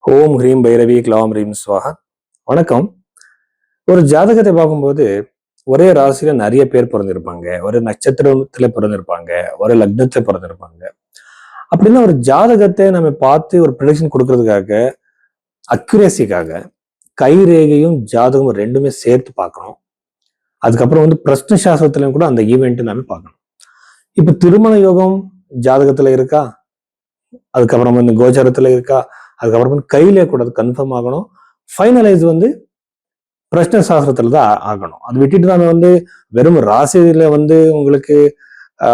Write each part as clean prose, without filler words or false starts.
ஓம் ஹ்ரீம் பைரவி க்ளௌம் ஹ்ரீம் ஸ்வாஹா. வணக்கம். ஒரு ஜாதகத்தை பார்க்கும்போது ஒரே ராசியில நிறைய பேர் பிறந்திருப்பாங்க, ஒரு நட்சத்திரத்துல பிறந்திருப்பாங்க, ஒரு லக்னத்துல பிறந்திருப்பாங்க. அப்படின்னா ஒரு ஜாதகத்தை நம்ம பார்த்து ஒரு ப்ரெடிக்ஷன் கொடுக்கறதுக்காக, அக்யூரேசிக்காக கை ரேகையும் ஜாதகமும் ரெண்டுமே சேர்த்து பார்க்கணும். அதுக்கப்புறம் பிரஷ்ன சாஸ்திரத்திலையும் கூட அந்த ஈவெண்ட் நாம பார்க்கணும். இப்ப திருமண யோகம் ஜாதகத்துல இருக்கா, அதுக்கப்புறம் கோச்சாரத்துல இருக்கா, அதுக்கப்புறம் கையிலே கூட அது கன்ஃபார்ம் ஆகணும். ஃபைனலைஸ் பிரஷ்ன சாஸ்திரத்துல தான் ஆகணும். அது விட்டுட்டு நாம வெறும் ராசியில உங்களுக்கு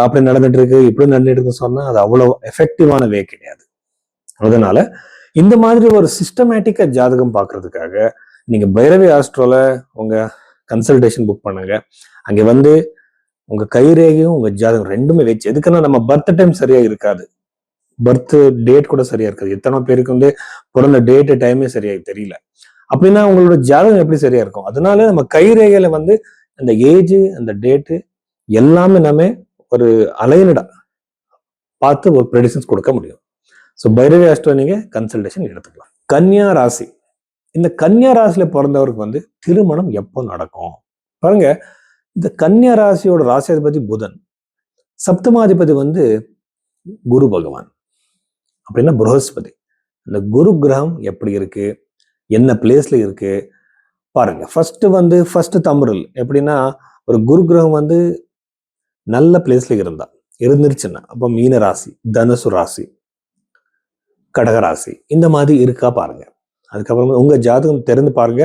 அப்படி நடந்துட்டு இருக்கு இப்படி நடந்துட்டு இருக்குன்னு சொன்னா அது அவ்வளவு எஃபெக்டிவான வே கிடையாது. அதனால இந்த மாதிரி ஒரு சிஸ்டமேட்டிக்கா ஜாதகம் பார்க்கறதுக்காக நீங்க பைரவி ஆஸ்ட்ரோல உங்க கன்சல்டேஷன் புக் பண்ணுங்க. அங்க உங்க கைரேகையும் உங்க ஜாதகம் ரெண்டுமே வச்சு, எதுக்குன்னா நம்ம பர்த் டைம் சரியா இருக்காது, பர்த் டேட் கூட சரியா இருக்காது. எத்தனை பேருக்கு பிறந்த டேட் டைமே சரியா தெரியல. அப்படின்னா உங்களோட ஜாதகம் எப்படி சரியா இருக்கும்? அதனால நம்ம கைரேகையில அந்த ஏஜ் அந்த டேட்டு எல்லாமே நம்ம ஒரு அலைனடா பார்த்து ஒரு ப்ரெடிஷன்ஸ் கொடுக்க முடியும். ஸோ பைரவி ஆஸ்ட்ரோ நீங்க கன்சல்டேஷன் எடுத்துக்கலாம். கன்னியா ராசி, இந்த கன்னியா ராசியில பிறந்தவருக்கு திருமணம் எப்போ நடக்கும் பாருங்க. இந்த கன்னியா ராசியோட ராசியாதிபதி புதன், சப்தமாதிபதி குரு பகவான், அப்படின்னா புரஹஸ்பதி. இந்த குரு கிரகம் எப்படி இருக்கு, என்ன பிளேஸ்ல இருக்கு பாருங்க. ஃபர்ஸ்ட் தம்புரல் எப்படின்னா, ஒரு குரு கிரகம் நல்ல பிளேஸ்ல இருந்துருச்சுன்னா அப்ப மீன ராசி, தனுசு ராசி, கடக ராசி இந்த மாதிரி இருக்கா பாருங்க. அதுக்கப்புறம் உங்க ஜாதகம் திறந்து பாருங்க.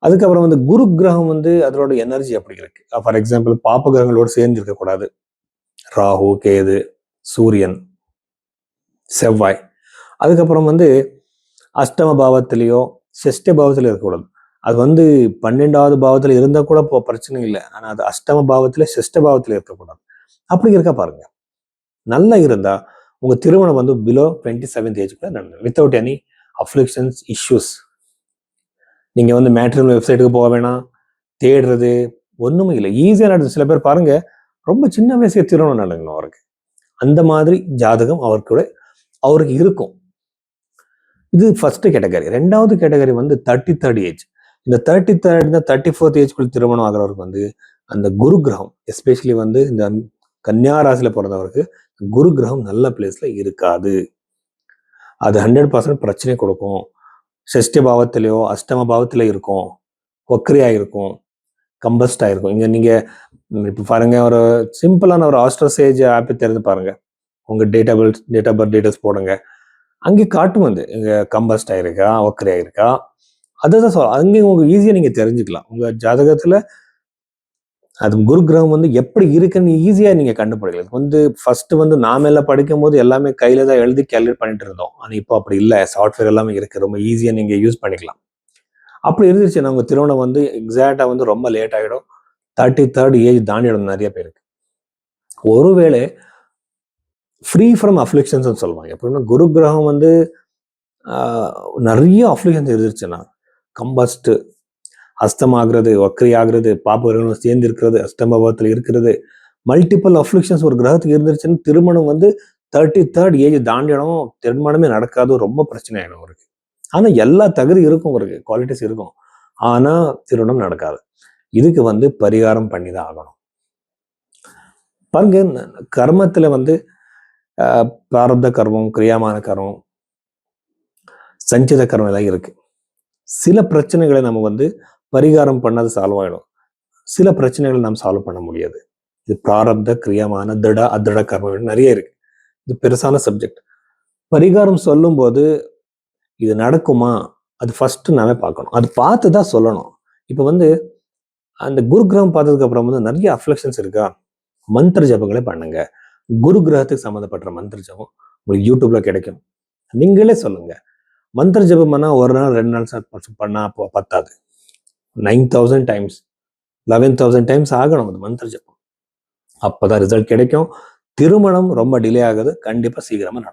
அதுக்கப்புறம் குரு கிரகம் அதோட எனர்ஜி அப்படி இருக்கு. ஃபார் எக்ஸாம்பிள் பாப்ப கிரகங்களோடு சேர்ந்து இருக்கக்கூடாது. ராகு, கேது, சூரியன், செவ்வாய். அதுக்கப்புறம் அஷ்டம பாவத்திலேயோ ஷஷ்ட பாவத்திலயோ இருக்கக்கூடாது. அது 12வது பாவத்துல இருந்தா கூட பிரச்சனை இல்லை. ஆனா அது அஷ்டம பாவத்துல ஷஷ்ட பாவத்துல இருக்கக்கூடாது. அப்படி இருக்கா பாருங்க. நல்லா இருந்தா உங்க திருமணம் பிலோ 27th ஏஜ் கூட நடந்தது, வித்தவுட் எனி அஃப்ளிக்ஷன்ஸ் இஷ்யூஸ். நீங்க மேட்ரிமோனியல் வெப்சைட்டுக்கு போக வேணாம், தேடுறது ஒண்ணுமே இல்லை, ஈஸியா நடந்தது. சில பேர் பாருங்க ரொம்ப சின்ன வயசுல திருமணம் நடக்கணும் அவருக்கு. அந்த மாதிரி ஜாதகம் அவருக்கு இருக்கும். இது ஃபர்ஸ்ட் கேட்டகரி. ரெண்டாவது கேட்டகரி 33rd ஏஜ். இந்த 33rd 34th ஏஜ்குள்ள திருமணம் ஆகிறவருக்கு அந்த குரு கிரகம் எஸ்பெஷலி இந்த கன்னியா ராசியில பிறந்தவருக்கு குரு கிரகம் நல்ல பிளேஸ்ல இருக்காது. அது 100% பிரச்சனை கொடுக்கும். ஷஷ்ட பாவத்திலேயோ அஷ்டம பாவத்திலே இருக்கும், வக்ரியா இருக்கும், கம்பஸ்டா இருக்கும். இங்க நீங்க இப்ப பாருங்க, ஒரு சிம்பிளான ஒரு ஆஸ்ட்ரோசேஜ் ஆப் திறந்து பாருங்க. உங்க டேட் ஆஃப் பர்த் டீடைல்ஸ் போடுங்க. அங்கே காட்டும் இங்க கம்பஸ்ட் ஆயிருக்கா, வக்ரி ஆயிருக்கா, அதுதான் சொல்ல. அங்கேயும் உங்களுக்கு ஈஸியா நீங்க தெரிஞ்சுக்கலாம். உங்க ஜாதகத்துல அது குரு கிரகம் எப்படி இருக்குன்னு ஈஸியா நீங்க கண்டுபிடிக்கலாம். ஃபர்ஸ்ட் நாம எல்லாம் படிக்கும் போது எல்லாமே கையில தான் எழுதி கேல்குலேட் பண்ணிட்டு இருந்தோம். ஆனா இப்போ அப்படி இல்லை, சாஃப்ட்வேர் எல்லாமே இருக்கு, ரொம்ப ஈஸியா நீங்க யூஸ் பண்ணிக்கலாம். அப்படி இருந்துச்சுன்னா உங்க திருமணம் எக்ஸாக்டா ரொம்ப லேட் ஆகிடும். 33rd ஏஜ் தாண்டிடும் நிறைய பேருக்கு. ஒருவேளை ஃப்ரீ ஃப்ரம் அஃப்ளிக்ஷன்ஸ் சொல்லுவாங்க. எப்படின்னா குரு கிரகம் நிறைய அஃப்ளிக்ஷன்ஸ் இருந்துச்சுன்னா, கம்பஸ்ட், அஸ்தம் ஆகுறது, வக்ரி ஆகுறது, பாப்ப கிரகங்களும் சேர்ந்து இருக்கிறது, அஷ்டமபாவத்தில் இருக்கிறது, மல்டிபிள் அஃப்ளிக்ஷன்ஸ் ஒரு கிரகத்துக்கு இருந்துருச்சுன்னு திருமணம் 33rd ஏஜ் தாண்டிடும், திருமணமே நடக்காது, ரொம்ப பிரச்சனை ஆகிடும் அவருக்கு. ஆனா எல்லா தகுதி இருக்கும் அவருக்கு, குவாலிட்டிஸ் இருக்கும், ஆனா திருமணம் நடக்காது. இதுக்கு பரிகாரம் பண்ணி தான் ஆகணும். பாருங்க, கர்மத்துல பிராரப்த கர்மம், கிரியாமான கர்மம், சஞ்சித கர்மம் எல்லாம் இருக்கு. சில பிரச்சனைகளை நம்ம பரிகாரம் பண்ணாது சால்வ் ஆயிடும். சில பிரச்சனைகளை நாம் சால்வ் பண்ண முடியாது. இது பிராரப்த, கிரியாமான, திட அதிட கர்மம் நிறைய இருக்கு. இது பெருசான சப்ஜெக்ட். பரிகாரம் சொல்லும் போது இது நடக்குமா, அது ஃபர்ஸ்ட் நாம பார்க்கணும். அது பார்த்து தான் சொல்லணும். இப்ப அந்த குரு கிரகம் பார்த்ததுக்கு அப்புறம் நிறைய அஃப்ளிக்ஷன்ஸ் இருக்கா, மந்திர ஜபங்களே பண்ணுங்க. குரு கிரகத்துக்கு சம்மந்தப்பட்ட மந்திர ஜபம் உங்களுக்கு யூடியூப்ல கிடைக்கும். நீங்களே சொல்லுங்க. மந்திர ஜபம் பண்ணா ஒரு நாள் 2 நாள் பண்ணா பத்தாது. 9000 டைம்ஸ் 11,000 டைம்ஸ் ஆகணும் அந்த மந்திர ஜபம். அப்பதான் ரிசல்ட் கிடைக்கும். திருமணம் ரொம்ப டிலே ஆகுது, கண்டிப்பா சீக்கிரமா நடக்கும்.